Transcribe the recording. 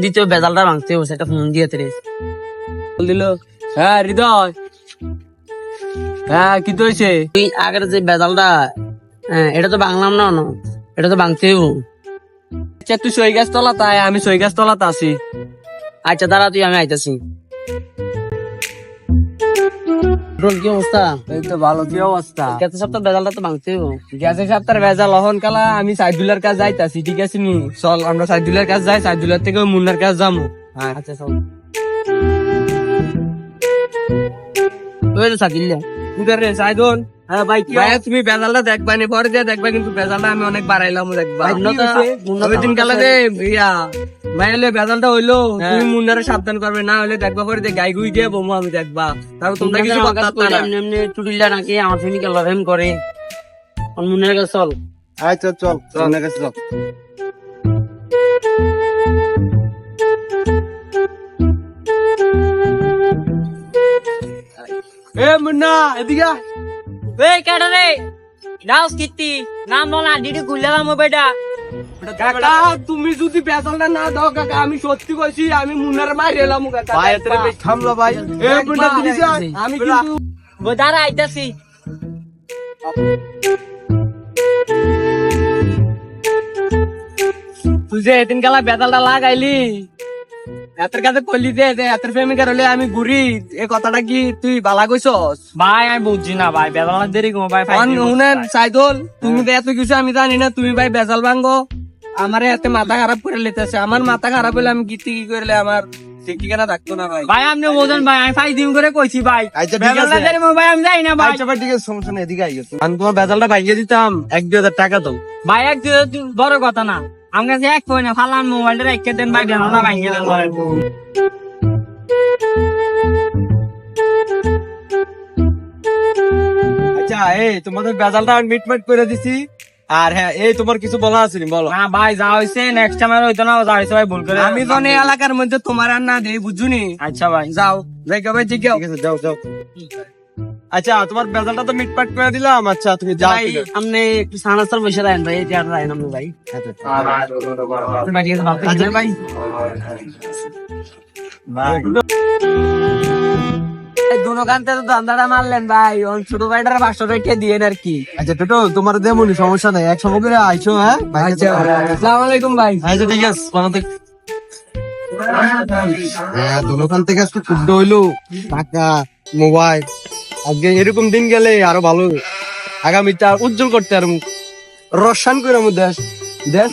দ্বিতীয় বেজালটা ভাঙতে হবে, সেটা ফোন দিয়ে রে দিল। হ্যাঁ হৃদয়, হ্যাঁ কি তো হয়েছে? তুই আগের যে বেজালটা, এটা তো বাংলাম না, এটা তো ভাঙতে হবে। আচ্ছা তুই সই গাছ তলা তাই, আমি সই গাছ তলাতে আছি। আচ্ছা দাঁড়া, তুই আমি আইতাছি। কি অবস্থা? এই তো ভালো, কি অবস্থা? গত সপ্তাহ বেজালটা তো ভাঙতে হবে। গ্যাসের সপ্তাহের ভেজাল লহন কালা, আমি সাইদুল্লার কাছে যাইতাছি, ঠিক আছে নি? চল আমরা সাইদুল্লার কাছে যাই, সাইদুল্লার থেকে মুন্নার কাছে যাবো। হ্যাঁ আচ্ছা চল। ওই তো সাকিল্লা। রে সাইদুল, হ্যাঁ ভাই, কি ভাইয়া তুমি বেজালটা দেখবা নি, পরে দিয়ে দেখবা, কিন্তু বেজালটা আমি অনেক বাড়াইলাম দেখবা। ভাই, ওই দিন কালা যে ইয়া ভাইলে বেজালটা হইলো, তুমি মুন্নারে সাবধান করবে, না হলে দেখবা পরে যে গাই গুই দিয়ে বমু আমি দেখবা, তারপর তোমরা কিছু করতে পারতা না। এমনি টুটিল্লা নাকি আমার ফ্যামিলি লড়াই করে। মনের কাছে চল। আচ্ছা চল, চল কাছে চল। এ মুন্না এদিকে আয়। এই কেডা রে? নাও কিত্তি নাম বলা ডিডি গুলাম বেটা। কাকা তুমি যদি বেজালটা না দাও কাকা, আমি সত্যি কইছি, আমি মুন্নারে মাইরে এলাম কাকা। ভাই এত বেশ থামলো ভাই। এ মুন্না তুই আমি কিন্তু দাঁড়া আইতাছি। তুই যে এদিন কালা বেজালটা লাগাইলি, এতের কাছে কইলি যে এতের প্রেমিকার হলে আমি ঘুরি, এ কথাটা কি তুই বালা কইছস? ভাই আমি বুঝছি না ভাই, বেলা দেরি কম ভাই। শুনেন সাইদুল, তুমি তো এত কিছু আমি জানি না, তুমি ভাই বেজাল ভাঙ্গো, আমারে এতে মাথা খারাপ করে লেতেছে। আমার মাথা খারাপ হলে আমি গীতি কি করলে আমার ঠিকানা থাকতো না ভাই। ভাই আপনি বোঝেন ভাই, আমি 5 দিন করে কইছি ভাই। আচ্ছা ঠিক আছে, বেলা দেরি ভাই আমি যাই না ভাই। আচ্ছা ভাই ঠিক আছে, সমস্যা নেই, এদিকে আইও। আমি তোমার বেজালটা ভাঙিয়ে দিতাম, 1-2 হাজার টাকা দাও। ভাই এক বড় কথা না, আমার কাছে এক কই না, ফালান মোবাইলটা রেখে দেন ভাই, বেলা ভাঙিয়ে দেন ভাই। আচ্ছা এই তোমাদের বেজালটা আমি মিটমাট করে দিছি। আর হ্যাঁ, এই তোমার কিছু বলা আছে নি বলো? না ভাই যা হইছে নেক্সট টাইম আর হইতো না, যা হইছে ভাই ভুল করে। আমি তো এই এলাকার মধ্যে তোমার আর না দেই, বুঝুনি? আচ্ছা ভাই যাও দেখো ভাই, ঠিক ঠিক আছে, যাও যাও। আচ্ছা তোমার বেজালটা তো মিটমাট করে দিলাম। আচ্ছা তুমি যাও। ভাই আপনি একটু সানাস্তার বসে রাখেন ভাই, এই চেয়ার রাখেন আপনি ভাই। ভাই ঠিক আছে, ভালো থাকবেন ভাই। দোনো কান্তে তো ধান্দাটা মারলেন ভাই, ছোট ভাইটার 500 টাকা দিয়ে আর কি। আচ্ছা টোটো তোমার দেমনি, সমস্যা নাই, এক সঙ্গে করে আইছো। হ্যাঁ আচ্ছা আসসালামু আলাইকুম ভাই। আচ্ছা ঠিক আছে, ভালো থাক। হ্যাঁ দোকান থেকে আজকে ফুড হইলো, টাকা, মোবাইল। আজকে এরকম দিন গেলে আরো ভালো, আগামীটা উজ্জ্বল করতে আর রসান করে দেশ দেশ